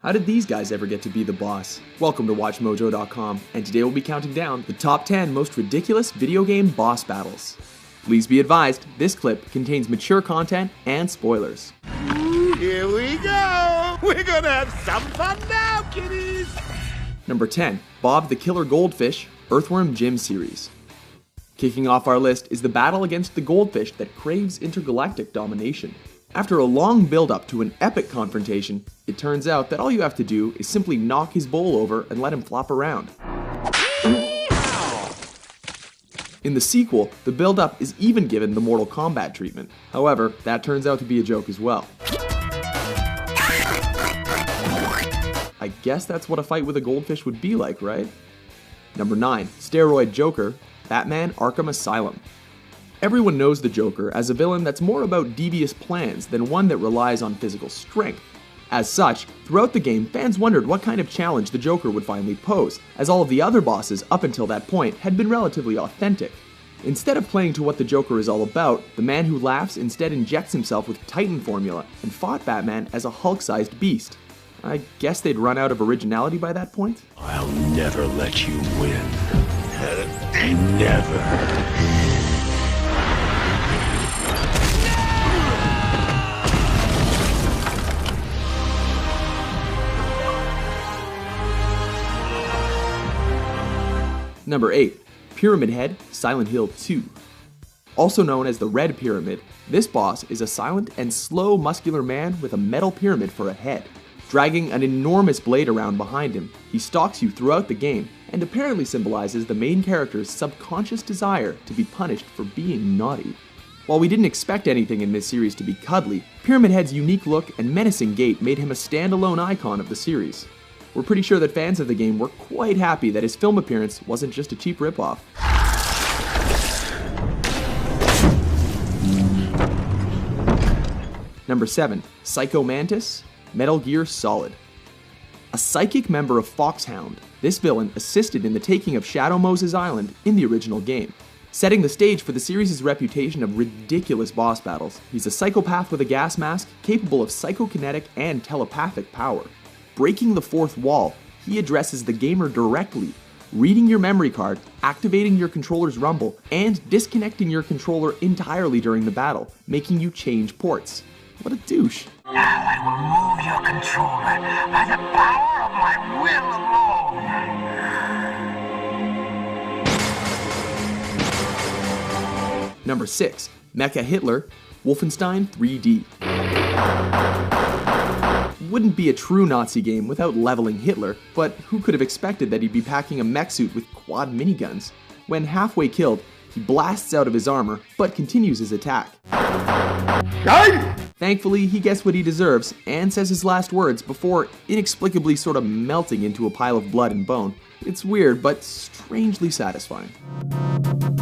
How did these guys ever get to be the boss? Welcome to WatchMojo.com, and today we'll be counting down the top 10 most ridiculous video game boss battles. Please be advised, this clip contains mature content and spoilers. Here we go! We're gonna have some fun now, kiddies! Number 10, Bob the Killer Goldfish, Earthworm Jim series. Kicking off our list is the battle against the goldfish that craves intergalactic domination. After a long build-up to an epic confrontation, it turns out that all you have to do is simply knock his bowl over and let him flop around. In the sequel, the build-up is even given the Mortal Kombat treatment. However, that turns out to be a joke as well. I guess that's what a fight with a goldfish would be like, right? Number 9, Steroid Joker, Batman Arkham Asylum. Everyone knows the Joker as a villain that's more about devious plans than one that relies on physical strength. As such, throughout the game, fans wondered what kind of challenge the Joker would finally pose, as all of the other bosses up until that point had been relatively authentic. Instead of playing to what the Joker is all about, the man who laughs instead injects himself with Titan formula and fought Batman as a Hulk-sized beast. I guess they'd run out of originality by that point? I'll never let you win. Never. Number 8, Pyramid Head, Silent Hill 2. Also known as the Red Pyramid, this boss is a silent and slow muscular man with a metal pyramid for a head. Dragging an enormous blade around behind him, he stalks you throughout the game and apparently symbolizes the main character's subconscious desire to be punished for being naughty. While we didn't expect anything in this series to be cuddly, Pyramid Head's unique look and menacing gait made him a standalone icon of the series. We're pretty sure that fans of the game were quite happy that his film appearance wasn't just a cheap ripoff. Number 7, Psycho Mantis, Metal Gear Solid. A psychic member of Foxhound, this villain assisted in the taking of Shadow Moses Island in the original game. Setting the stage for the series' reputation of ridiculous boss battles, he's a psychopath with a gas mask capable of psychokinetic and telepathic power. Breaking the fourth wall, he addresses the gamer directly, reading your memory card, activating your controller's rumble, and disconnecting your controller entirely during the battle, making you change ports. What a douche. Now I will move your controller by the power of my will alone. Number 6, Mecha Hitler, Wolfenstein 3D. Wouldn't be a true Nazi game without leveling Hitler, but who could have expected that he'd be packing a mech suit with quad miniguns? When halfway killed, he blasts out of his armor, but continues his attack. Thankfully, he gets what he deserves, and says his last words before inexplicably sort of melting into a pile of blood and bone. It's weird, but strangely satisfying.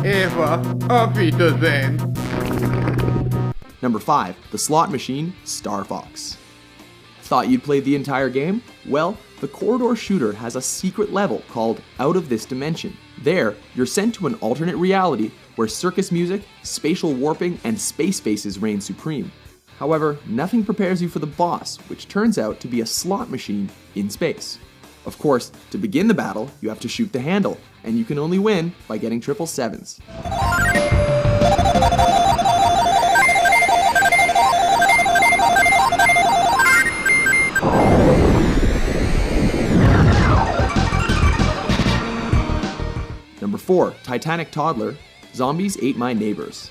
Eva, auf Wiedersehen. Number 5, the slot machine, Star Fox. Thought you'd played the entire game? Well, the corridor shooter has a secret level called Out of This Dimension. There, you're sent to an alternate reality where circus music, spatial warping, and space faces reign supreme. However, nothing prepares you for the boss, which turns out to be a slot machine in space. Of course, to begin the battle, you have to shoot the handle, and you can only win by getting 777s. Number 4, Titanic Toddler, Zombies Ate My Neighbors.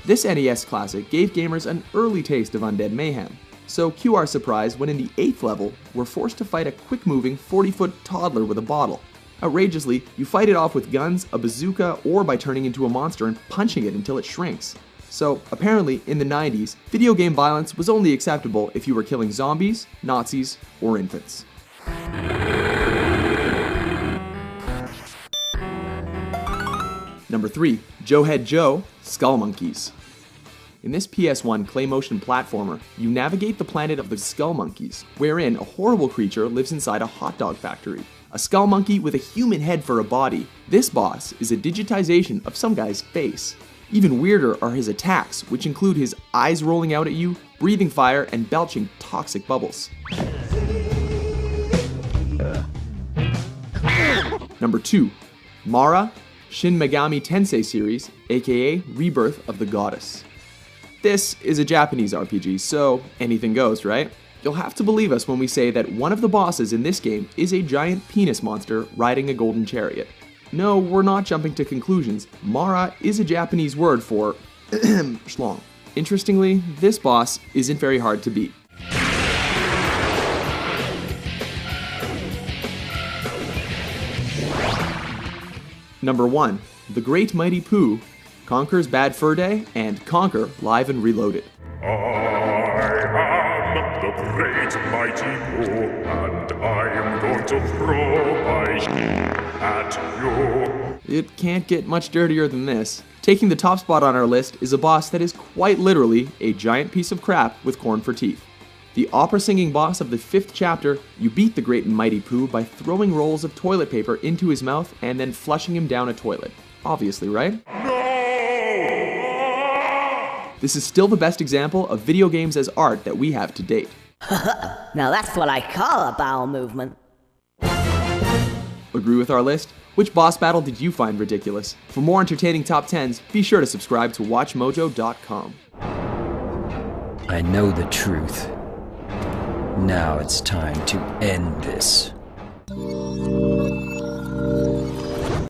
This NES classic gave gamers an early taste of undead mayhem, so cue our surprise when in the 8th level, we're forced to fight a quick-moving 40-foot toddler with a bottle. Outrageously, you fight it off with guns, a bazooka, or by turning into a monster and punching it until it shrinks. So, apparently, in the 90s, video game violence was only acceptable if you were killing zombies, Nazis, or infants. Number 3, Joehead Joe, Skull Monkeys. In this PS1 clay-motion platformer, you navigate the planet of the Skull Monkeys, wherein a horrible creature lives inside a hot dog factory. A skull monkey with a human head for a body, this boss is a digitization of some guy's face. Even weirder are his attacks, which include his eyes rolling out at you, breathing fire, and belching toxic bubbles. Number 2. Mara, Shin Megami Tensei series, aka Rebirth of the Goddess. This is a Japanese RPG, so anything goes, right? You'll have to believe us when we say that one of the bosses in this game is a giant penis monster riding a golden chariot. No, we're not jumping to conclusions. Mara is a Japanese word for schlong. Interestingly, this boss isn't very hard to beat. Number 1. The Great Mighty Pooh, Conker's Bad Fur Day, and Conker Live and Reloaded. I am the great mighty Pooh, and I am going to throw my at you. It can't get much dirtier than this. Taking the top spot on our list is a boss that is quite literally a giant piece of crap with corn for teeth. The opera-singing boss of the 5th chapter, you beat the Great and Mighty Pooh by throwing rolls of toilet paper into his mouth and then flushing him down a toilet. Obviously, right? This is still the best example of video games as art that we have to date. Now that's what I call a bowel movement. Agree with our list? Which boss battle did you find ridiculous? For more entertaining top 10s, be sure to subscribe to WatchMojo.com. I know the truth. Now it's time to end this.